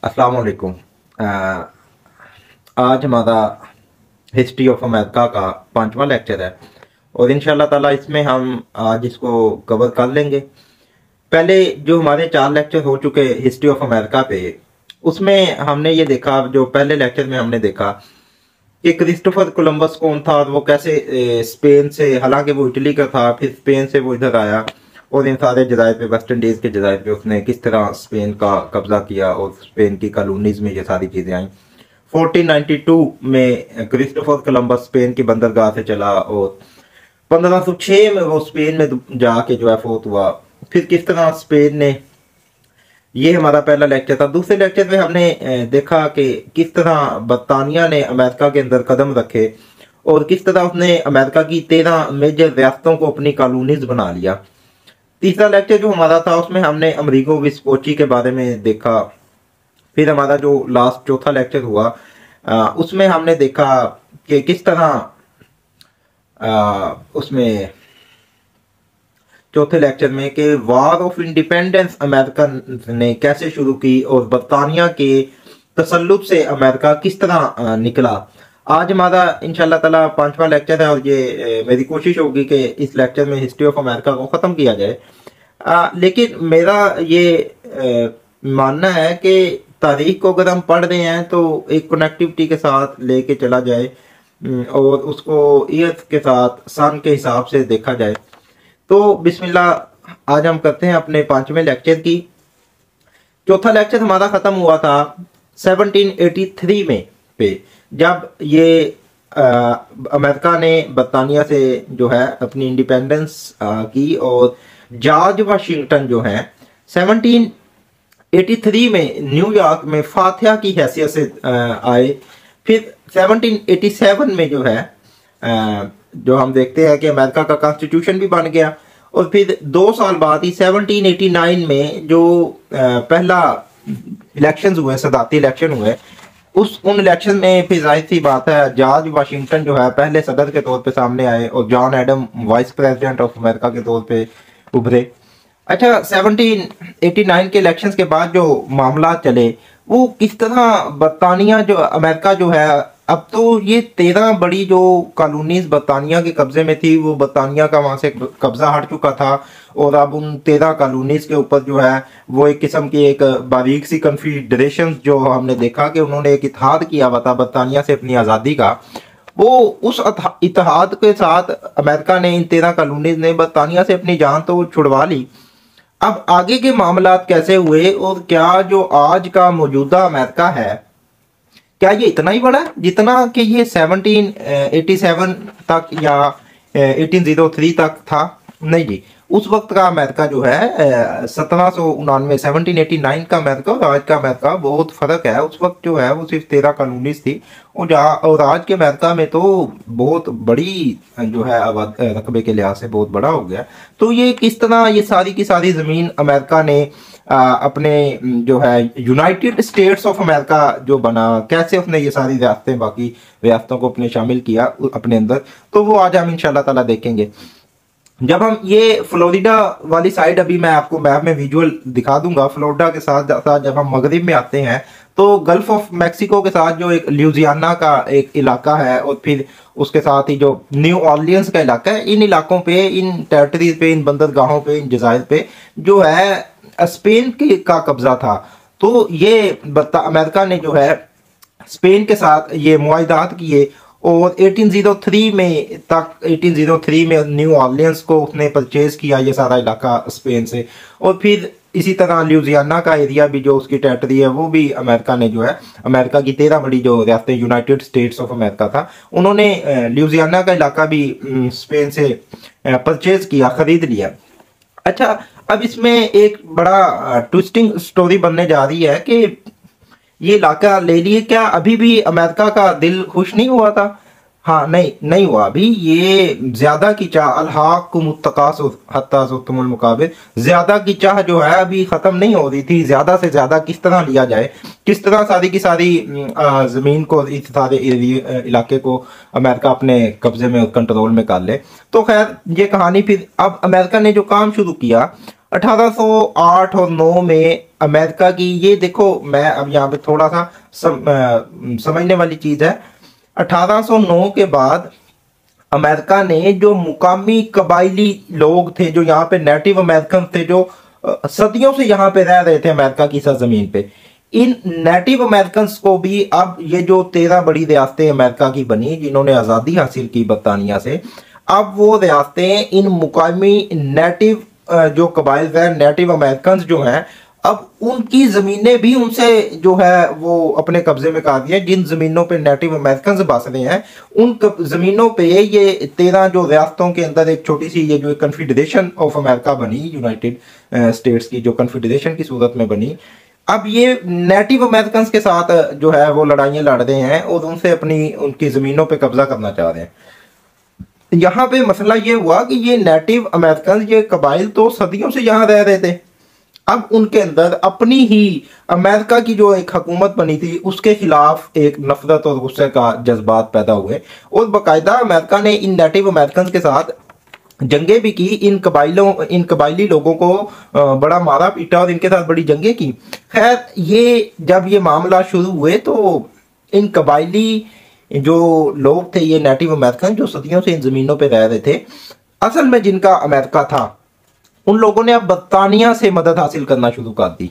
अस्सलाम वालेकुम। आज हमारा हिस्ट्री ऑफ अमेरिका का 5वां लेक्चर है और इंशाल्लाह ताला इसमें हम आज इसको कवर कर लेंगे। पहले जो हमारे 4 लेक्चर हो चुके हिस्ट्री ऑफ अमेरिका पे, उसमें हमने ये देखा, जो पहले लेक्चर में हमने देखा कि क्रिस्टोफर कोलंबस कौन था और वो कैसे स्पेन से, हालांकि वो इटली का था, फिर स्पेन से वो इधर आया और इन सारे जजायर पे, वेस्ट इंडीज के जजायर पे उसने किस तरह स्पेन का कब्जा किया और स्पेन की कॉलोनीज में ये सारी चीजें आई। 1492 में क्रिस्टोफर कोलंबस स्पेन की बंदरगाह से चला और 1506 में वो स्पेन में जाके जो है फोत हुआ। फिर किस तरह स्पेन ने, ये हमारा पहला लेक्चर था। दूसरे लेक्चर में हमने देखा कि किस तरह बरतानिया ने अमेरिका के अंदर कदम रखे और किस तरह उसने अमेरिका की 13 मेजर रियासतों को अपनी कॉलोनीज बना लिया। तीसरा लेक्चर जो हमारा था उसमें हमने अमेरिगो वेस्पुची के बारे में देखा। फिर हमारा जो लास्ट चौथा लेक्चर हुआ उसमें हमने देखा कि किस तरह उसमें चौथे लेक्चर में कि वार ऑफ इंडिपेंडेंस अमेरिका ने कैसे शुरू की और बरतानिया के तसल्लुत से अमेरिका किस तरह निकला। आज हमारा इंशाल्लाह ताला 5वां लेक्चर है और ये मेरी कोशिश होगी कि इस लेक्चर में हिस्ट्री ऑफ अमेरिका को ख़त्म किया जाए। लेकिन मेरा ये मानना है कि तारीख को अगर हम पढ़ रहे हैं तो एक कनेक्टिविटी के साथ लेके चला जाए और उसको ईयर्थ के साथ, सन के हिसाब से देखा जाए। तो बिस्मिल्लाह, आज हम करते हैं अपने 5वें लेक्चर की। चौथा लेक्चर हमारा ख़त्म हुआ था 1783 में पे, जब ये अमेरिका ने बरतानिया से जो है अपनी इंडिपेंडेंस की और जॉर्ज वाशिंगटन जो है 1783 में न्यूयॉर्क में फातिहा की हैसियत से आए। फिर 1787 में जो है जो हम देखते हैं कि अमेरिका का कॉन्स्टिट्यूशन भी बन गया और फिर 2 साल बाद ही 1789 में जो पहला इलेक्शंस हुए, सदाती इलेक्शन हुए, उन इलेक्शन में फिर जाहिर सी बात है जॉर्ज वाशिंगटन जो है पहले सदर के तौर पे सामने आए और John Adam vice president of America के तौर पे उभरे। अच्छा, 1789 के इलेक्शंस के बाद जो मामला चले वो किस तरह बरतानिया जो अमेरिका जो है, अब तो ये 13 बड़ी जो कॉलोनीज बरतानिया के कब्जे में थी वो बरतानिया का वहां से कब्जा हट चुका था और अब उन 13 कॉलोनीज के ऊपर जो है वो एक किस्म की एक बारीक सी कन्फेडरेशन जो हमने देखा कि उन्होंने एक इत्तेहाद किया हुआ था बरतानिया से अपनी आज़ादी का, वो उस इत्तेहाद के साथ अमेरिका ने, इन 13 कॉलोनीज ने बरतानिया से अपनी जान तो छुड़वा ली। अब आगे के मामला कैसे हुए और क्या जो आज का मौजूदा अमेरिका है, क्या ये इतना ही बड़ा जितना कि ये 1787 तक या 1803 तक था? नहीं जी, उस वक्त का अमेरिका जो है 1799 1789 का अमेरिका और आज का अमेरिका बहुत फर्क है। उस वक्त जो है वो सिर्फ 13 कॉलोनीज थी और आज के अमेरिका में तो बहुत बड़ी जो है रकबे के लिहाज से बहुत बड़ा हो गया। तो ये किस तरह ये सारी की सारी ज़मीन अमेरिका ने अपने जो है यूनाइटेड स्टेट्स ऑफ अमेरिका जो बना, कैसे उसने ये सारी रियासतें, बाकी रियासतों को अपने शामिल किया अपने अंदर, तो वो आज हम इंशाल्लाह ताला देखेंगे। जब हम ये फ्लोरिडा वाली साइड, अभी मैं आपको मैप में विजुअल दिखा दूंगा, फ्लोरिडा के साथ साथ जब हम मगरिब में आते हैं तो गल्फ ऑफ मैक्सिको के साथ जो एक ल्यूजियाना का एक इलाका है और फिर उसके साथ ही जो न्यू ऑर्लियंस का इलाका है, इन इलाकों पे, इन टेरिटरीज पे, इन बंदरगाहों पे, इन जजायर पे जो है स्पेन का कब्जा था। तो ये अमेरिका ने जो है स्पेन के साथ ये मुआहिदात किए और 1803 में न्यू ऑर्लियंस को उसने परचेज किया, ये सारा इलाका स्पेन से। और फिर इसी तरह ल्यूजियाना का एरिया भी जो उसकी टेरिटरी है वो भी अमेरिका ने जो है, अमेरिका की 13 बड़ी जो रियासतें, यूनाइटेड स्टेट्स ऑफ अमेरिका था, उन्होंने ल्यूजियाना का इलाका भी स्पेन से परचेज किया, खरीद लिया। अच्छा, अब इसमें एक बड़ा ट्विस्टिंग स्टोरी बनने जा रही है कि ये इलाका ले लिए, क्या अभी भी अमेरिका का दिल खुश नहीं हुआ था? हाँ, नहीं हुआ अभी। ये ज्यादा की चाह, अलहाकुम मुत्तकासुर हत्ता ज़ुर्तुमुल मुकाबिर, ज्यादा की चाह जो है अभी खत्म नहीं हो रही थी। ज्यादा से ज्यादा किस तरह लिया जाए, किस तरह सारी की सारी जमीन को, इस सारे इलाके को अमेरिका अपने कब्जे में, कंट्रोल में कर ले। तो खैर ये कहानी, फिर अब अमेरिका ने जो काम शुरू किया, 1808 और 9 में अमेरिका की, ये देखो मैं अब यहाँ पे थोड़ा सा समझने वाली चीज है। 1809 के बाद अमेरिका ने जो मुकामी कबायली लोग थे, जो यहाँ पे नेटिव अमेरिकन थे, जो सदियों से यहाँ पे रह रहे थे अमेरिका की सरजमीन पे, इन नेटिव अमेरिकन को भी अब ये जो 13 बड़ी रियासतें अमेरिका की बनी जिन्होंने आज़ादी हासिल की बरतानिया से, अब वो रियासतें इन मुकामी नेटिव जो कबाइल है, नेटिव अमेरिकन जो हैं, अब उनकी जमीनें भी उनसे जो है वो अपने कब्जे में कर दी है। जिन जमीनों पे नेटिव अमेरिकन बस रहे हैं उन जमीनों पे ये 13 जो रियासतों के अंदर एक छोटी सी ये जो कन्फेडरेशन ऑफ अमेरिका बनी, यूनाइटेड स्टेट्स की जो कन्फेडरेशन की सूरत में बनी, अब ये नेटिव अमेरिकन के साथ जो है वो लड़ाइयाँ लड़ रहे हैं और उनसे अपनी उनकी जमीनों पे कब्जा करना चाह रहे हैं। यहाँ पे मसला ये हुआ कि ये नेटिव अमेरिकन, ये कबाइल तो सदियों से यहाँ रह रहे थे, अब उनके अंदर अपनी ही अमेरिका की जो एक हुकूमत बनी थी उसके खिलाफ एक नफरत और गुस्से का जज्बात पैदा हुए और बाकायदा अमेरिका ने इन नेटिव अमेरिकन के साथ जंगें भी की, इन कबाइली लोगों को बड़ा मारा पीटा और इनके साथ बड़ी जंगें की। खैर, ये जब ये मामला शुरू हुए तो इन कबाइली जो लोग थे, ये नेटिव अमेरिकन जो सदियों से इन जमीनों पे रह रहे थे, असल में जिनका अमेरिका था, उन लोगों ने अब बरतानिया से मदद हासिल करना शुरू कर दी।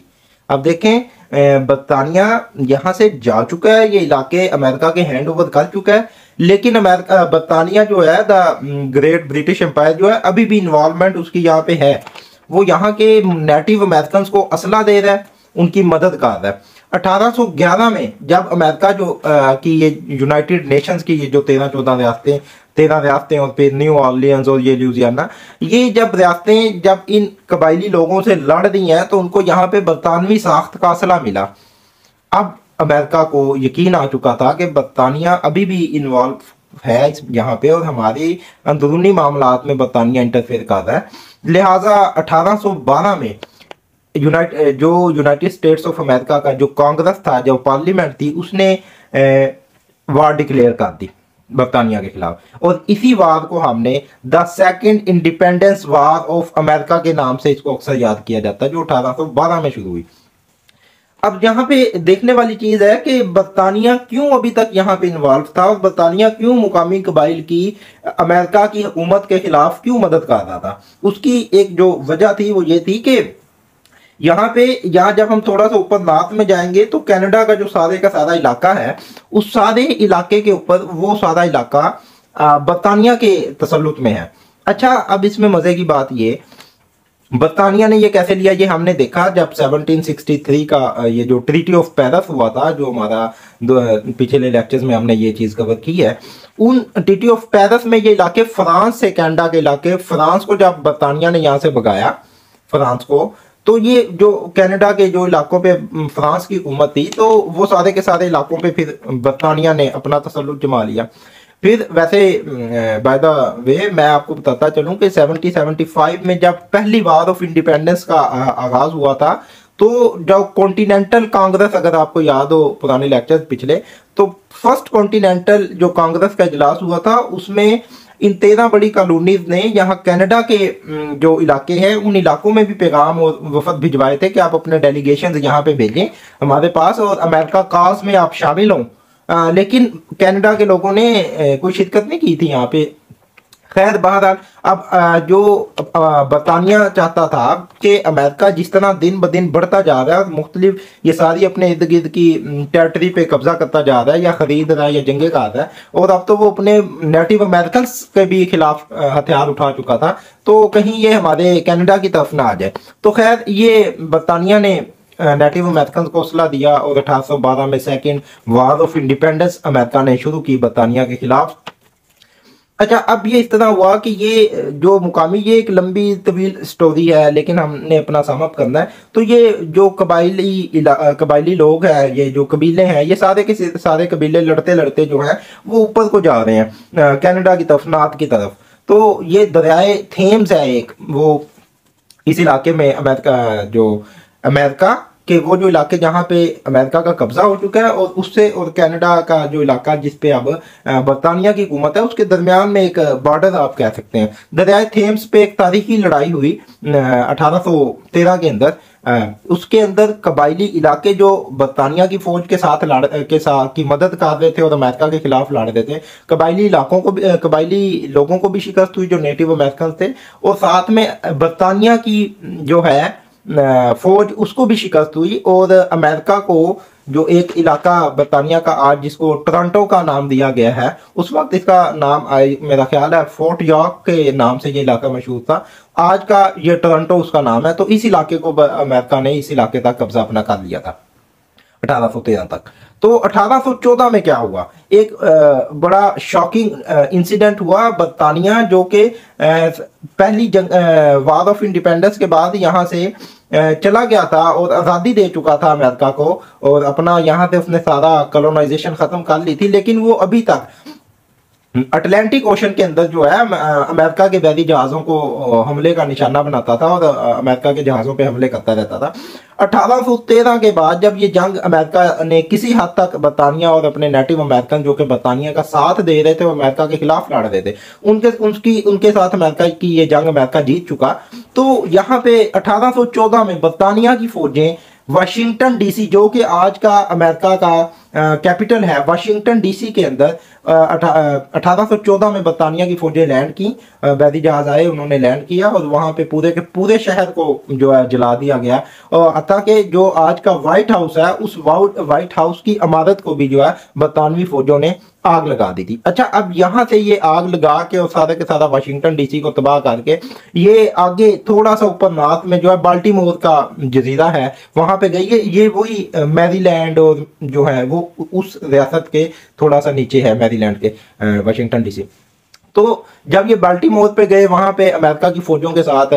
अब देखें, बरतानिया यहाँ से जा चुका है, ये इलाके अमेरिका के हैंड ओवर कर चुका है, लेकिन अमेरिका बरतानिया जो है, द ग्रेट ब्रिटिश एम्पायर जो है, अभी भी इन्वॉल्वमेंट उसकी यहाँ पे है। वो यहाँ के नेटिव अमेरिकन को असला दे रहा है, उनकी मदद कर रहा है। 1811 में जब अमेरिका जो की ये यूनाइटेड नेशंस की ये जो 13 रियासतें और फिर न्यू ऑर्लियंस और ये लुजियाना, ये जब रियासतें जब इन कबायली लोगों से लड़ रही हैं तो उनको यहाँ पे बरतानवी साख्त का असला मिला। अब अमेरिका को यकीन आ चुका था कि बरतानिया अभी भी इन्वॉल्व है यहाँ पे और हमारी अंदरूनी मामलात में बरतानिया इंटरफेयर कर रहा है। लिहाजा 1812 में यूनाइटेड स्टेट्स ऑफ अमेरिका का जो कांग्रेस था, जो पार्लियामेंट थी, उसने वार डिक्लेयर कर दी बरतानिया के खिलाफ और इसी वार को हमने the second independence war of America के नाम से इसको अक्सर याद किया जाता है, जो 1812 में शुरू हुई। अब यहाँ पे देखने वाली चीज है कि बरतानिया क्यों अभी तक यहाँ पे इन्वॉल्व था और बरतानिया क्यों मुकामी कबाइल की अमेरिका की हुकूमत के खिलाफ क्यों मदद कर रहा था। उसकी एक जो वजह थी वो ये थी कि यहाँ जब हम थोड़ा सा ऊपर नॉर्थ में जाएंगे तो कनाडा का जो सारे का सारा इलाका है, उस सारे इलाके के ऊपर वो सारा इलाका बरतानिया के तसल्लुत में है। अच्छा, अब इसमें मजे की बात ये, बरतानिया ने ये कैसे लिया ये हमने देखा जब 1763 का ये जो ट्रीटी ऑफ पेरिस हुआ था, जो हमारा पिछले लेक्चर्स में हमने ये चीज कवर की है। उन ट्रीटी ऑफ पेरिस में ये इलाके फ्रांस से, कनाडा के इलाके फ्रांस को जब बरतानिया ने यहाँ से भगाया फ्रांस को, तो ये जो कनाडा के जो इलाकों पे फ्रांस की हुकूमत थी, तो वो सारे के सारे इलाकों पे फिर बरतानिया ने अपना तसल्लुत जमा लिया। फिर वैसे बाय द वे मैं आपको बताता चलूं कि 1775 में जब पहली वार ऑफ इंडिपेंडेंस का आगाज हुआ था, तो जब कॉन्टिनेंटल कांग्रेस, अगर आपको याद हो पुराने लेक्चर्स पिछले, तो फर्स्ट कॉन्टिनेंटल जो कांग्रेस का इजलास हुआ था उसमें इन 13 बड़ी कॉलोनीज ने यहाँ कनाडा के जो इलाके हैं उन इलाकों में भी पैगाम और वफद भिजवाए थे कि आप अपने डेलीगेशन यहाँ पे भेजें हमारे पास और अमेरिका काज में आप शामिल हों। लेकिन कनाडा के लोगों ने कोई शिरकत नहीं की थी यहाँ पे। खैर, बहरहाल अब जो बरतानिया चाहता था कि अमेरिका जिस तरह दिन ब दिन बढ़ता जा रहा है, मुख्तलिफ ये सारी अपने इर्द गिर्द की टेरिटरी पे कब्जा करता जा रहा है या खरीद रहा है या जंगे कर रहा है, और अब तो वो अपने नेटिव अमेरिकन के भी खिलाफ हथियार उठा चुका था, तो कहीं ये हमारे कनाडा की तरफ ना आ जाए। तो खैर, ये बरतानिया ने नेटिव अमेरिकन को हौसला दिया और 1812 में second war of independence America ने शुरू की बरतानिया के खिलाफ। अच्छा, अब ये इस तरह हुआ कि ये जो मुकामी, ये एक लंबी तवील स्टोरी है लेकिन हमने अपना समअप करना है। तो ये जो कबाइली लोग हैं, ये जो कबीले हैं, ये सारे के सारे कबीले लड़ते लड़ते जो हैं वो ऊपर को जा रहे हैं कनाडा की तरफ, नॉर्थ की तरफ। तो ये दरियाए थेम्स है एक, वो इस इलाके में अमेरिका कि वो जो इलाके जहाँ पे अमेरिका का कब्जा हो चुका है और उससे और कनाडा का जो इलाका जिस पे अब बरतानिया की हुकूमत है उसके दरमियान में एक बॉर्डर आप कह सकते हैं। दरियाए थेम्स पे एक तारीखी लड़ाई हुई 1813 के अंदर। उसके अंदर कबायली इलाके जो बरतानिया की फौज के साथ की मदद कर रहे थे और अमेरिका के खिलाफ लड़ रहे थे, कबायली इलाकों को भी, कबायली लोगों को भी शिकस्त हुई जो नेटिव अमेरिकन थे, और साथ में बरतानिया की जो है फौज उसको भी शिकस्त हुई। और अमेरिका को जो एक इलाका बरतानिया का आज जिसको टोरंटो का नाम दिया गया है, उस वक्त इसका नाम मेरा ख्याल है फोर्ट यॉर्क के नाम से ये इलाका मशहूर था। आज का ये टोरंटो उसका नाम है। तो इस इलाके को अमेरिका ने इस इलाके तक कब्जा अपना कर लिया था 1813 तक। तो 1814 में क्या हुआ, एक बड़ा शॉकिंग इंसिडेंट हुआ। बरतानिया जो कि पहली वार ऑफ इंडिपेंडेंस के बाद यहाँ से चला गया था और आज़ादी दे चुका था अमेरिका को, और अपना यहाँ से उसने सारा कॉलोनाइजेशन खत्म कर ली थी, लेकिन वो अभी तक अटलांटिक ओशन के अंदर जो है अमेरिका के बैरी जहाज़ों को हमले का निशाना बनाता था और अमेरिका के जहाज़ों पे हमले करता रहता था। 1813 के बाद जब ये जंग अमेरिका ने किसी हद तक बरतानिया और अपने नेटिव अमेरिकन जो कि बरतानिया का साथ दे रहे थे, वो अमेरिका के खिलाफ लड़ रहे थे, उनके साथ अमेरिका की ये जंग अमेरिका जीत चुका। तो यहाँ पे 1814 में बरतानिया की फौजें वाशिंगटन डीसी, जो कि आज का अमेरिका का कैपिटल है, वाशिंगटन डीसी के अंदर 1814 में बरतानिया की फौजें लैंड की। बैरी जहाज आए, उन्होंने लैंड किया और वहां पे पूरे के पूरे शहर को जो है जला दिया गया। और अतः के जो आज का व्हाइट हाउस है, उस व्हाइट हाउस की इमारत को भी जो है बरतानवी फौजों ने आग लगा दी थी। अच्छा, अब यहां से ये आग लगा के और सारे के सारा वाशिंगटन डीसी को तबाह करके ये आगे थोड़ा सा ऊपर नॉर्थ में जो है बाल्टीमोर का जजीरा है, वहां पे गई है। ये वही मैरीलैंड और जो है वो उस रियासत के थोड़ा सा नीचे है, मैरीलैंड के वाशिंगटन डीसी। तो जब ये बाल्टीमोर पे गए, वहां पे अमेरिका की फौजों के साथ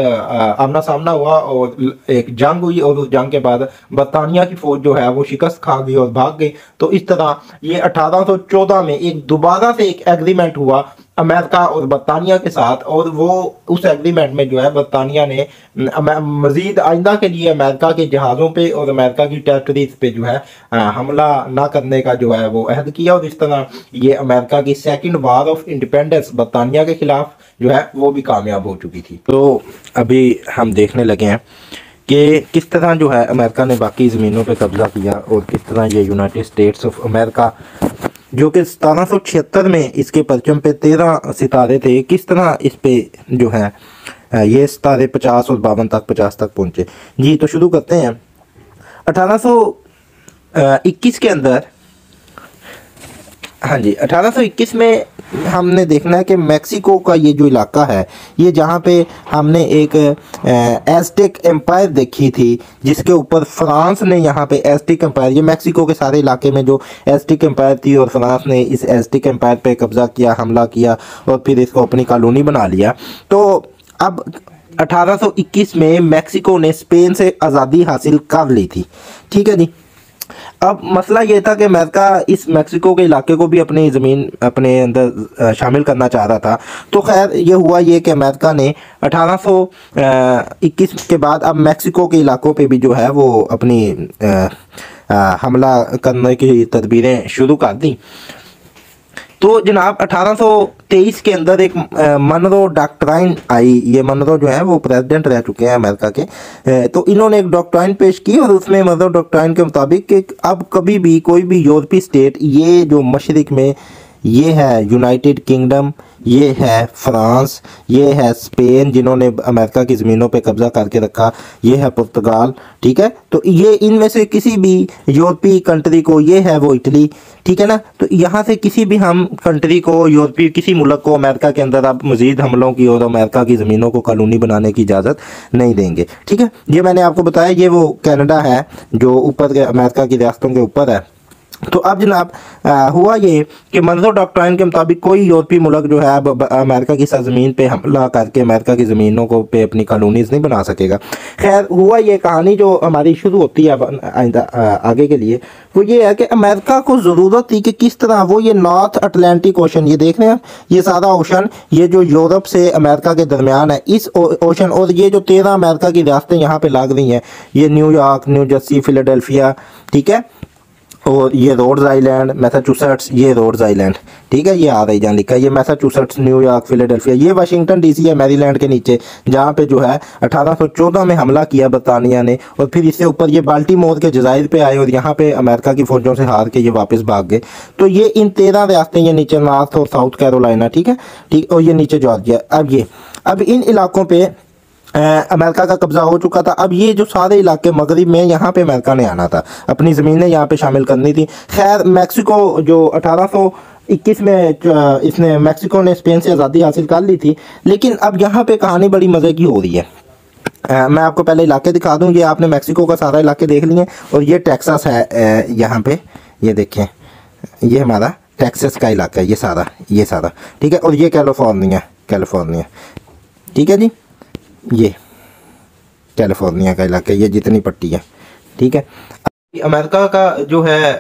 आमना सामना हुआ और एक जंग हुई, और उस जंग के बाद बरतानिया की फौज जो है वो शिकस्त खा गई और भाग गई। तो इस तरह ये 1814 में एक दोबारा से एक एग्रीमेंट हुआ अमेरिका और बरतानिया के साथ, और वो उस एग्रीमेंट में जो है बरतानिया ने मजीद आइंदा के लिए अमेरिका के जहाज़ों पे और अमेरिका की टेरिटरीज पे जो है हमला ना करने का जो है वो अहद किया। और इस तरह ये अमेरिका की सेकंड वार ऑफ इंडिपेंडेंस बरतानिया के खिलाफ जो है वो भी कामयाब हो चुकी थी। तो अभी हम देखने लगे हैं कि किस तरह जो है अमेरिका ने बाकी ज़मीनों पे कब्जा किया और किस तरह ये यूनाइटेड स्टेट्स ऑफ अमेरिका जो कि 1776 में इसके परचम पे 13 सितारे थे, किस तरह इस पे जो है ये सितारे 50 और 50 तक पहुंचे। जी, तो शुरू करते हैं। 1821 के अंदर, हाँ जी, 1821 में हमने देखना है कि मैक्सिको का ये जो इलाका है, ये जहाँ पे हमने एक एज़टेक एम्पायर देखी थी, जिसके ऊपर फ्रांस ने यहाँ पे एज़टेक एम्पायर, ये मैक्सिको के सारे इलाके में जो एज़टेक एम्पायर थी और फ्रांस ने इस एज़टेक एम्पायर पे कब्जा किया, हमला किया और फिर इसको अपनी कॉलोनी बना लिया। तो अब 1821 में मैक्सिको ने स्पेन से आज़ादी हासिल कर ली थी, ठीक है जी। अब मसला ये था कि अमेरिका इस मैक्सिको के इलाके को भी अपनी ज़मीन अपने अंदर शामिल करना चाह रहा था। तो खैर ये हुआ ये कि अमेरिका ने 1821 के बाद अब मैक्सिको के इलाकों पे भी जो है वो अपनी हमला करने की तदबीरें शुरू कर दी। तो जनाब 1823 के अंदर एक मनरो डॉक्ट्राइन आई। ये मनरो जो है वो प्रेसिडेंट रह चुके हैं अमेरिका के। तो इन्होंने एक डॉक्ट्राइन पेश की और उसमें मनरो डॉक्ट्राइन के मुताबिक कि अब कभी भी कोई भी यूरोपीय स्टेट, ये जो मशरिक में ये है यूनाइटेड किंगडम, ये है फ्रांस, ये है स्पेन जिन्होंने अमेरिका की ज़मीनों पे कब्जा करके रखा, ये है पुर्तगाल, ठीक है। तो ये इनमें से किसी भी यूरोपीय कंट्री को, ये है वो इटली, ठीक है ना। तो यहाँ से किसी भी हम कंट्री को, यूरोपीय किसी मुल्क को अमेरिका के अंदर अब मज़ीद हमलों की और अमेरिका की ज़मीनों को कॉलोनी बनाने की इजाज़त नहीं देंगे, ठीक है। ये मैंने आपको बताया, ये वो कनाडा है जो ऊपर के अमेरिका की रियासतों के ऊपर है। तो अब जनाब हुआ ये कि मंजूर डॉक्ट्राइन के मुताबिक कोई यूरोपीय मुल्क जो है अब अमेरिका की सरजमीन पे हमला करके अमेरिका की ज़मीनों को पे अपनी कॉलोनीज नहीं बना सकेगा। खैर हुआ ये कहानी जो हमारी शुरू होती है आइंदा आगे के लिए, वो ये है कि अमेरिका को ज़रूरत थी कि किस तरह वो ये नॉर्थ अटलांटिक ओशन, ये देख रहे हैं ये सारा ओशन, ये जो यूरोप से अमेरिका के दरमियान है, इस ओशन, और ये जो 13 अमेरिका की रियासतें यहाँ पे लग रही हैं, ये न्यूयॉर्क, न्यू जर्सी, फिलाडेल्फिया, ठीक है, और ये रोड्स आइलैंड, मैसाचुसेट्स, ये रोड्स आइलैंड, ठीक है, ये आ रही जहाँ लिखा है, ये मैसाचुसेट्स, न्यूयॉर्क, फिलाडेल्फिया, ये वाशिंगटन डीसी है मैरीलैंड के नीचे, जहाँ पे जो है 1814 में हमला किया बरतानिया ने, और फिर इससे ऊपर ये बाल्टीमोर के जजायर पे आए और यहाँ पे अमेरिका की फौजों से हार के ये वापस भाग गए। तो ये इन 13 रियासतें, ये नीचे नॉर्थ और साउथ कैरोलिना, ठीक है, ठीक, और ये नीचे जॉर्जिया। अब इन इलाकों पे अमेरिका का कब्जा हो चुका था। अब ये जो सारे इलाके मगरिब में, यहाँ पे अमेरिका ने आना था, अपनी ज़मीनें यहाँ पे शामिल करनी थी। खैर मैक्सिको जो 1821 में इसने मैक्सिको ने स्पेन से आज़ादी हासिल कर ली थी, लेकिन अब यहाँ पे कहानी बड़ी मज़े की हो रही है। मैं आपको पहले इलाके दिखा दूँ। ये आपने मैक्सिको का सारा इलाके देख लिए, और ये टेक्सास है यहाँ पे, ये देखें, ये हमारा टेक्सास का इलाका है, ये सारा, ठीक है, और ये कैलिफोर्निया, ठीक है जी, ये कैलिफोर्निया का इलाका, ये जितनी पट्टी है, ठीक है। अमेरिका का जो है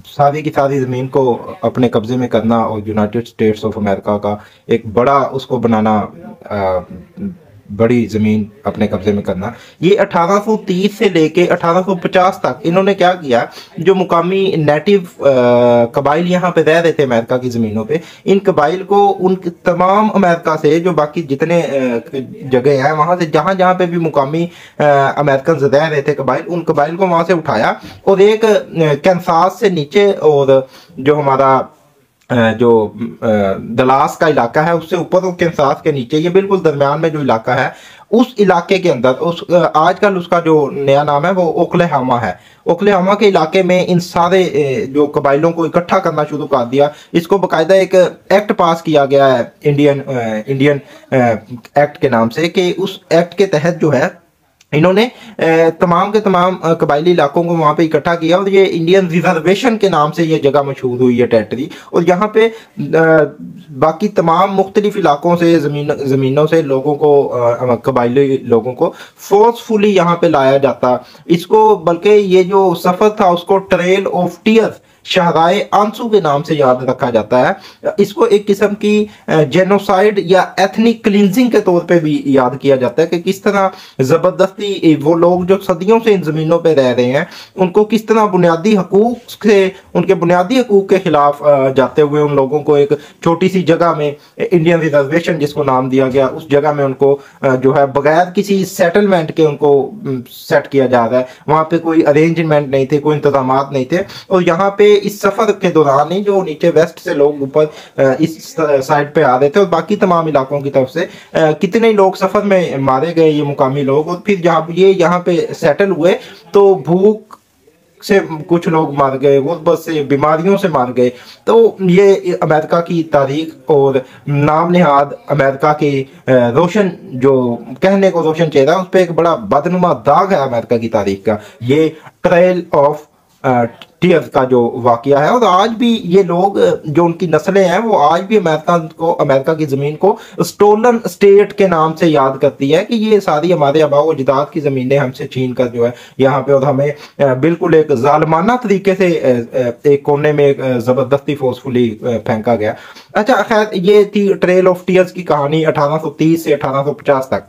सारी की सारी ज़मीन को अपने कब्ज़े में करना और यूनाइटेड स्टेट्स ऑफ अमेरिका का एक बड़ा उसको बनाना, बड़ी ज़मीन अपने कब्ज़े में करना, ये 1830 से लेके 1850 तक इन्होंने क्या किया, जो मुकामी नेटिव कबाइल यहाँ पे रह रहे थे अमेरिका की ज़मीनों पे, इन कबाइल को उन तमाम अमेरिका से, जो बाकी जितने जगह हैं वहाँ से, जहाँ जहाँ पे भी मुकामी अमेरिकन रह रहे थे कबाइल, उन कबाइल को वहाँ से उठाया और एक कैंसास से नीचे, और जो हमारा जो दलास का इलाका है उससे ऊपर और कैंसास के नीचे, ये बिल्कुल दरमियान में जो इलाका है, उस इलाके के अंदर, उस आजकल उसका जो नया नाम है वो ओक्लाहोमा है। ओक्लाहोमा के इलाके में इन सारे जो कबाइलों को इकट्ठा करना शुरू कर दिया। इसको बाकायदा एक एक्ट पास किया गया है इंडियन एक्ट के नाम से, कि उस एक्ट के तहत जो है इन्होंने तमाम के तमाम कबायली इलाकों को वहाँ पे इकट्ठा किया, और ये इंडियन रिजर्वेशन के नाम से ये जगह मशहूर हुई है, टेरिटरी। और यहाँ पे बाकी तमाम मुख्तलिफ इलाकों से ज़मीनों से लोगों को, कबायली लोगों को फोर्सफुली यहाँ पे लाया जाता इसको, बल्कि ये जो सफ़र था उसको ट्रेल ऑफ टीयर्स, शहराए आंसू के नाम से याद रखा जाता है। इसको एक किस्म की जेनोसाइड या एथनिक क्लींजिंग के तौर पे भी याद किया जाता है, कि किस तरह ज़बरदस्ती वो लोग जो सदियों से इन ज़मीनों पे रह रहे हैं, उनको किस तरह बुनियादी हकूक से, उनके बुनियादी हकूक के खिलाफ जाते हुए उन लोगों को एक छोटी सी जगह में, इंडियन रिजर्वेशन जिसको नाम दिया गया, उस जगह में उनको जो है बगैर किसी सेटलमेंट के उनको सेट किया जा रहा है। वहाँ पे कोई अरेंजमेंट नहीं थे, कोई इंतजाम नहीं थे। और यहाँ पे इस सफर के दौरान ही जो नीचे वेस्ट से लोग ऊपर इस साइड पे आ रहे थे, और बाकी तमाम इलाकों की तरफ से कितने लोग सफर में मारे गए, ये मुकामी लोग। और फिर जहाँ ये यहाँ पे सेटल हुए तो भूख से कुछ लोग मार गए, गुर्बत से, बीमारियों से मार गए। तो ये अमेरिका की तारीख और नाम निहाद अमेरिका की रोशन, जो कहने को रोशन चेहरा, उस पर एक बड़ा बदनुमा दाग है अमेरिका की तारीख का, ये ट्रेल ऑफ टीयर्स का जो वाकया है। और आज भी ये लोग, जो उनकी नस्लें हैं, वो आज भी अमेरिका की ज़मीन को स्टोलन स्टेट के नाम से याद करती है, कि ये सारी हमारे आबाओ अजदाद की ज़मीनें हमसे छीन कर जो है यहाँ पे, और हमें बिल्कुल एक जालमाना तरीके से एक कोने में ज़बरदस्ती फोर्सफुली फेंका गया। अच्छा खैर, ये थी ट्रेल ऑफ टीयर्स की कहानी 1830 से 1850 तक।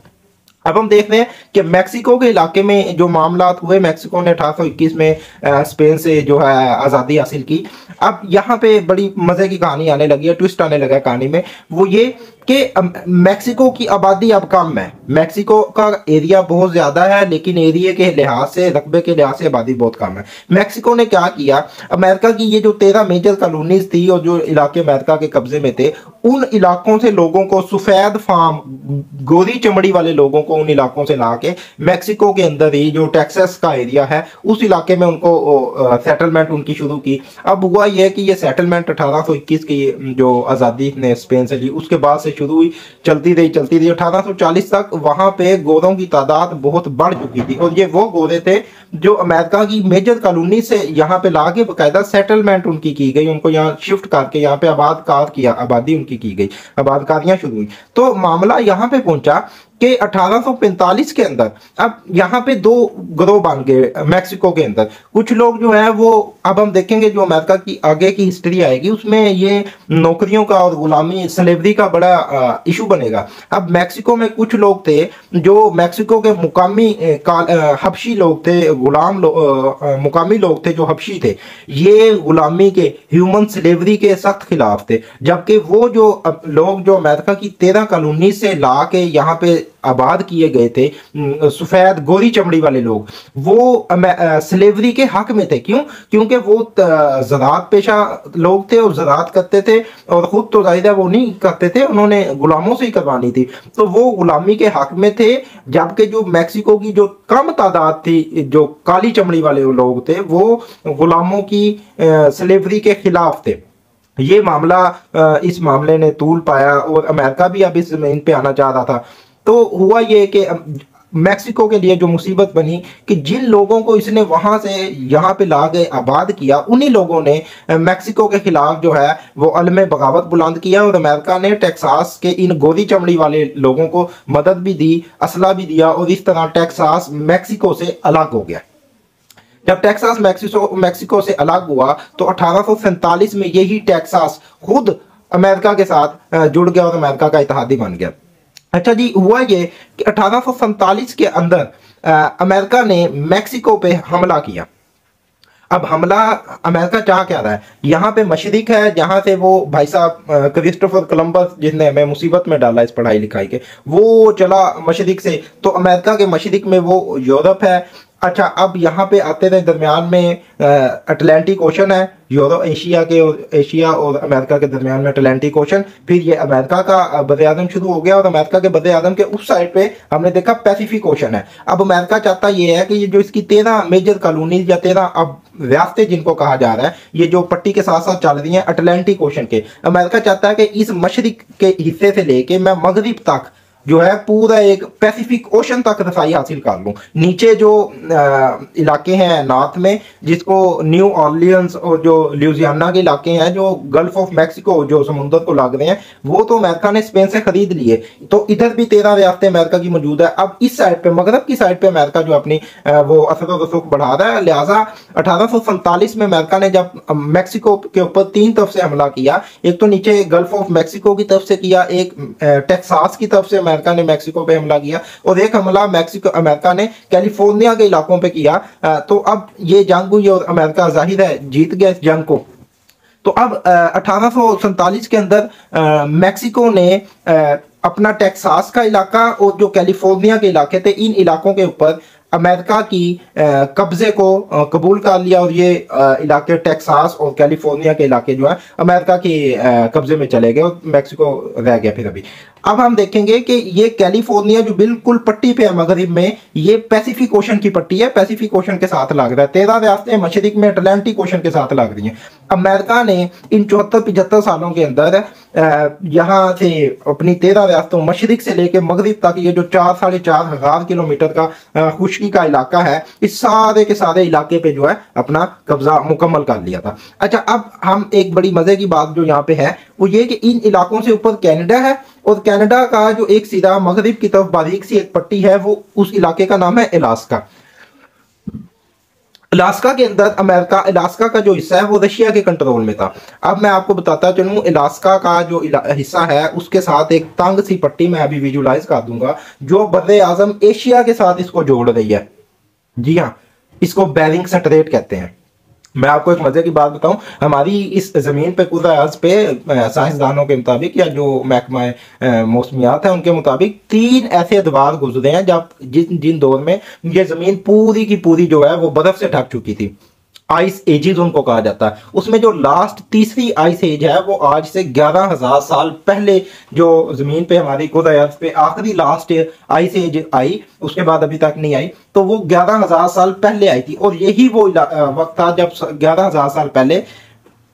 अब हम देख रहे हैं कि मैक्सिको के इलाके में जो मामला हुए, मैक्सिको ने 1821 में स्पेन से जो है आज़ादी हासिल की। अब यहाँ पे बड़ी मज़े की कहानी आने लगी है, ट्विस्ट आने लगा है कहानी में। वो ये कि मैक्सिको की आबादी अब कम है, मैक्सिको का एरिया बहुत ज़्यादा है, लेकिन एरिया के लिहाज से, रकबे के लिहाज से आबादी बहुत कम है। मैक्सिको ने क्या किया, अमेरिका की ये जो 13 मेजर कॉलोनीज थी और जो इलाके अमेरिका के कब्जे में थे, उन इलाकों से लोगों को, सफ़ेद फार्म, गोरी चमड़ी वाले लोगों को उन इलाकों से ला के मैक्सिको के अंदर ही जो टेक्सास का एरिया है, उस इलाके में उनको सेटलमेंट उनकी शुरू की। अब हुआ यह कि ये सेटलमेंट 1821 की जो आज़ादी ने स्पेन से ली, उसके बाद से शुरू हुई, चलती रही 1840 तक वहां पे गोरों की तादाद बहुत बढ़ चुकी थी। और ये वो गोरे थे जो अमेरिका की मेजर कॉलोनी से यहाँ पे लाके बाकायदा सेटलमेंट उनकी की गई, उनको यहाँ शिफ्ट करके यहाँ पे आबादी उनकी की गई, आबादकारियां शुरू हुई। तो मामला यहाँ पे पहुंचा कि 1845 के अंदर अब यहाँ पे दो ग्रोह बन गए मैक्सिको के अंदर। कुछ लोग जो है वो, अब हम देखेंगे जो अमेरिका की आगे की हिस्ट्री आएगी उसमें ये नौकरियों का और गुलामी स्लेवरी का बड़ा इशू बनेगा। अब मैक्सिको में कुछ लोग थे जो मैक्सिको के मुकामी हबशी लोग थे, मुकामी लोग थे जो हबशी थे, ये गुलामी के, ह्यूमन स्लेवरी के सख्त खिलाफ थे। जबकि वो जो लोग जो अमेरिका की 13 कॉलोनी से ला के यहाँ पे आबाद किए गए थे, सफेद गोरी चमड़ी वाले लोग, वो स्लेवरी के हक में थे। क्यों? क्योंकि वो ज़राअत पेशा लोग थे और ज़राअत करते थे, और खुद तो जाहिर है वो नहीं करते थे, उन्होंने गुलामों से ही करवानी थी, तो वो गुलामी के हक में थे। जबकि जो मैक्सिको की जो कम तादाद थी, जो काली चमड़ी वाले लोग थे, वो गुलामों की स्लेवरी के खिलाफ थे। ये मामला, इस मामले ने तूल पाया और अमेरिका भी अब इस जमीन पे आना चाह रहा था। तो हुआ ये कि मैक्सिको के लिए जो मुसीबत बनी कि जिन लोगों को इसने वहां से यहाँ पे ला गए आबाद किया, उन्हीं लोगों ने मैक्सिको के खिलाफ जो है वो अलम बगावत बुलंद किया, और अमेरिका ने टेक्सास के इन गोरी चमड़ी वाले लोगों को मदद भी दी, असला भी दिया, और इस तरह टेक्सास मैक्सिको से अलग हो गया। जब टेक्सास मैक्सिको से अलग हुआ तो 1847 में यही टेक्सास खुद अमेरिका के साथ जुड़ गया और अमेरिका का इत्तेहादी बन गया। अच्छा जी, हुआ ये कि 1847 के अंदर अमेरिका ने मैक्सिको पे हमला किया। अब हमला अमेरिका चाह क्या रहा है, यहाँ पे मशरिक है जहाँ से वो भाई साहब क्रिस्टोफर कोलंबस जिसने हमें मुसीबत में डाला इस पढ़ाई लिखाई के, वो चला मशरिक से, तो अमेरिका के मशरिक में वो यूरोप है। अच्छा, अब यहाँ पे आते थे, दरमियान में अटलांटिक ओशन है, एशिया और अमेरिका के दरमियान में अटलांटिक ओशन। फिर ये अमेरिका का बद-ए-आज़म शुरू हो गया, और अमेरिका के बद-ए-आज़म के उस साइड पे हमने देखा पैसिफिक ओशन है। अब अमेरिका चाहता ये है कि ये जो इसकी 13 मेजर कॉलोनीज या 13 अब रियासतें जिनको कहा जा रहा है, ये जो पट्टी के साथ साथ चल रही हैं अटलांटिक ओशन के, अमेरिका चाहता है कि इस मशरिक के हिस्से से लेके मैं मगरिब तक जो है पूरा एक पैसिफिक ओशन तक रसाई हासिल कर लूं। नीचे जो इलाके हैं नॉर्थ में, जिसको न्यू ऑर्लियंस और जो ल्यूजियाना के इलाके हैं जो गल्फ ऑफ मैक्सिको जो समुद्र को लग रहे हैं, वो तो अमेरिका ने स्पेन से खरीद लिए, तो इधर भी 13 रियासतें अमेरिका की मौजूद है। अब इस साइड पे, मगरब की साइड पे अमेरिका जो अपनी वो असर व रसूख बढ़ा रहा है। लिहाजा 1847 में अमेरिका ने जब मैक्सिको के ऊपर 3 तरफ से हमला किया, एक तो नीचे गल्फ ऑफ मैक्सिको की तरफ से किया, एक टेक्सास की तरफ से अमेरिका ने मैक्सिको पे हमला किया, और एक हमला अमेरिका ने कैलिफोर्निया के इलाकों पे किया। तो अब ये जंग हुई और अमेरिका जाहिर है जीत गया इस जंग को। तो अब 1847 के अंदर मैक्सिको ने अपना टेक्सास का इलाका और जो कैलिफोर्निया के इलाके थे, इन इलाकों के ऊपर अमेरिका की कब्जे को कबूल कर लिया, और ये इलाके टेक्सास और कैलिफोर्निया के इलाके जो है अमेरिका के कब्जे में चले गए, और मैक्सिको रह गया फिर अभी। अब हम देखेंगे कि ये कैलिफोर्निया जो बिल्कुल पट्टी पे है मगरिब में, ये पैसिफिक ओशन की पट्टी है, पैसिफिक ओशन के साथ लग रहा है। 13 रियासतें मशरिक में अटलांटिक ओशन के साथ लग रही हैं। अमेरिका ने इन 74-75 सालों के अंदर यहाँ से अपनी 13 रियासतों मशरिक से लेकर मगरिब तक ये जो 4-4.5 हजार किलोमीटर का खुशकी का इलाका है, इस सारे के सारे इलाके पे जो है अपना कब्जा मुकम्मल कर लिया था। अच्छा, अब हम एक बड़ी मजे की बात जो यहाँ पे है वो ये कि इन इलाकों से ऊपर कनाडा है, और कनाडा का जो एक सीधा मगरिब की तरफ बारीक सी एक पट्टी है, वो उस इलाके का नाम है अलास्का। अलास्का के अंदर अलास्का का जो हिस्सा है वो रशिया के कंट्रोल में था। अब मैं आपको बताता चलूं, अलास्का का जो हिस्सा है उसके साथ एक तंग सी पट्टी मैं अभी विजुलाइज कर दूंगा जो बद-ए-आज़म एशिया के साथ इसको जोड़ रही है। जी हाँ, इसको बेरिंग स्ट्रेट कहते हैं। मैं आपको एक मजे की बात बताऊं, हमारी इस जमीन पे कुराज पे साइंसदानों के मुताबिक या जो महकमा मौसमियात है उनके मुताबिक 3 ऐसे अदवार गुजरे हैं जब जिन दौर में ये जमीन पूरी की पूरी जो है वो बर्फ से ढक चुकी थी। आइस एजेस उनको कहा जाता है। उसमें जो लास्ट तीसरी आइस एज है वो आज से 11,000 साल पहले जो जमीन पे हमारी कुराज पे आखिरी लास्ट आइस एज आई, उसके बाद अभी तक नहीं आई, तो वो 11,000 साल पहले आई थी। और यही वो वक्त था जब 11,000 साल पहले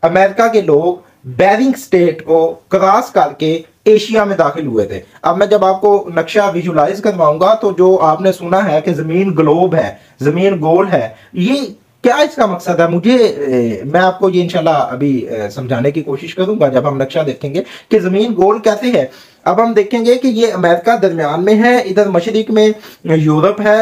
अमेरिका के लोग बेरिंग स्टेट को क्रॉस करके एशिया में दाखिल हुए थे। अब मैं जब आपको नक्शा विजुलाइज करवाऊंगा तो जो आपने सुना है कि जमीन ग्लोब है, जमीन गोल है, ये क्या इसका मकसद है, मैं आपको ये इंशाल्लाह अभी समझाने की कोशिश करूंगा जब हम नक्शा देखेंगे कि जमीन गोल कैसे है। अब हम देखेंगे कि ये अमेरिका दरमियान में है, इधर मशरिक में यूरोप है,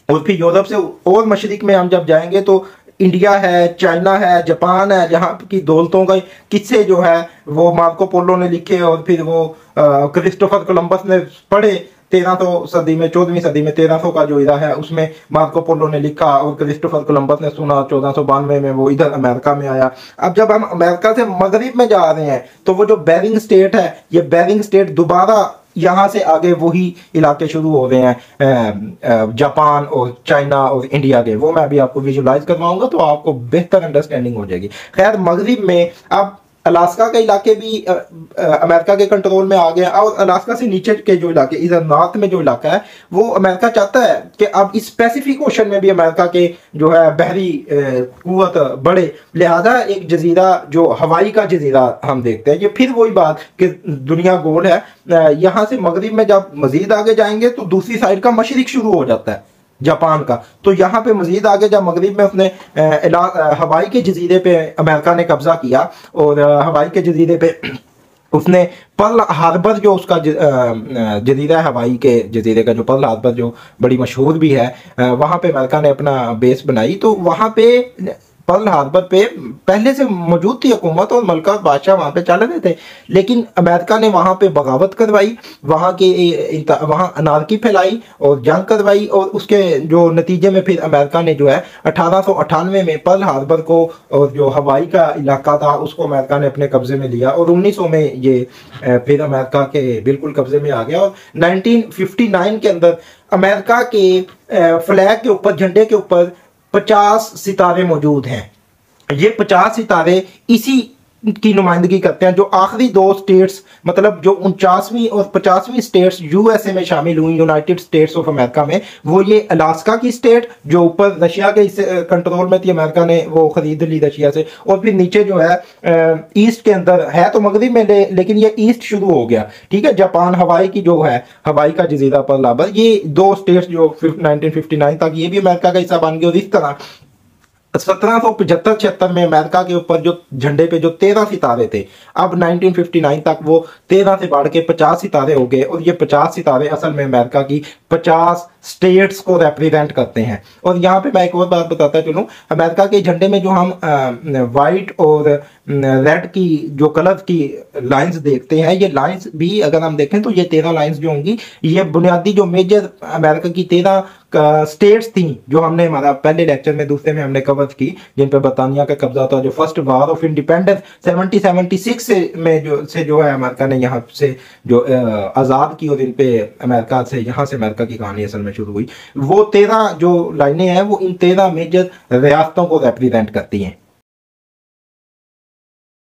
और फिर यूरोप से और मशरिक में हम जब जाएंगे तो इंडिया है, चाइना है, जापान है, जहाँ की दौलतों का किस्से जो है वो मार्को पोलो ने लिखे और फिर वो क्रिस्टोफर कोलंबस ने पढ़े 1300 सदी में, 14वीं सदी में 1300 का जो इरा है उसमें मार्को पोलो ने लिखा और क्रिस्टोफर कोलंबस ने सुना, 1492 में वो इधर अमेरिका में आया। अब जब हम अमेरिका से मगरिब में जा रहे हैं तो वो जो बेरिंग स्टेट है, ये बेरिंग स्टेट दोबारा यहाँ से आगे वही इलाके शुरू हो रहे हैं जापान और चाइना और इंडिया के, वो मैं अभी आपको विजुलाइज करवाऊंगा तो आपको बेहतर अंडरस्टैंडिंग हो जाएगी। खैर मगरिब में अब अलास्का के इलाके भी अमेरिका के कंट्रोल में आ गया, और अलास्का से नीचे के जो इलाके इधर नॉर्थ में जो इलाका है वो अमेरिका चाहता है कि अब इस पैसिफिक ओशन में भी अमेरिका के जो है बहरी कुव्वत बढ़े, लिहाजा एक जजीरा जो हवाई का जजीरा हम देखते हैं। ये फिर वही बात कि दुनिया गोल है, यहाँ से मगरिब में जब मजीद आगे जाएंगे तो दूसरी साइड का मशरिक शुरू हो जाता है जापान का, तो यहाँ पे मजीद आगे जब मगरिब में उसने हवाई के जजीरे पे अमेरिका ने कब्जा किया, और हवाई के जजीरे पे उसने पर्ल हार्बर जो उसका जजीरा है, हवाई के जजीरे का जो पर्ल हार्बर जो बड़ी मशहूर भी है, वहाँ पे अमेरिका ने अपना बेस बनाई। तो वहाँ पे पर्ल हार्बर पे पहले से मौजूद थी हुकूमत और मलका बादशाह वहाँ पे चल रहे थे, लेकिन अमेरिका ने वहाँ पे बगावत करवाई, वहाँ अनारकी फैलाई और जंग करवाई, और उसके जो नतीजे में फिर अमेरिका ने जो है 1898 में पर्ल हार्बर को और जो हवाई का इलाका था उसको अमेरिका ने अपने कब्जे में लिया, और 1900 में ये फिर अमेरिका के बिल्कुल कब्जे में आ गया। और 1959 के अंदर अमेरिका के फ्लैग के ऊपर, झंडे के ऊपर 50 सितारे मौजूद हैं। ये 50 सितारे इसी की नुमाइंदगी करते हैं जो आखिरी दो स्टेट्स, मतलब जो 49वीं और 50वीं स्टेट्स यूएसए में शामिल हुई, यूनाइटेड स्टेट्स ऑफ अमेरिका में, वो ये अलास्का की स्टेट जो ऊपर रशिया के कंट्रोल में थी, अमेरिका ने वो खरीद ली रशिया से, और फिर नीचे जो है ईस्ट के अंदर है तो मगरिब में लेकिन ये ईस्ट शुरू हो गया, ठीक है, जापान हवाई की जो है, हवाई का जजीरा पर्ल हार्बर, ये दो स्टेट्स जो 1959 तक ये भी अमेरिका का हिस्सा बन गए। और इस तरह 1775-76 में अमेरिका के ऊपर जो झंडे पे जो 13 सितारे थे, अब 1959 तक वो 13 से बढ़ के 50 सितारे हो गए, और ये 50 सितारे असल में अमेरिका की 50 स्टेट्स को रिप्रेजेंट करते हैं। और यहाँ पे मैं एक और बात बताता चलूँ, अमेरिका के झंडे में जो हम वाइट और रेड की जो कलर की लाइंस देखते हैं, ये लाइंस भी अगर हम देखें तो ये 13 लाइंस जो होंगी, ये बुनियादी जो मेजर अमेरिका की 13 स्टेट्स थी जो हमने हमारा पहले लेक्चर में, दूसरे में हमने कवर की, जिन पे बरतानिया का कब्जा था। जो फर्स्ट वार ऑफ इंडिपेंडेंस 1776 से जो है अमेरिका ने यहाँ से जो आज़ाद की, और इन पे अमेरिका से, यहाँ से अमेरिका की कहानी असल में शुरू हुई। वो 13 जो लाइनें हैं वो इन 13 मेजर रियासतों को रिप्रेजेंट करती हैं।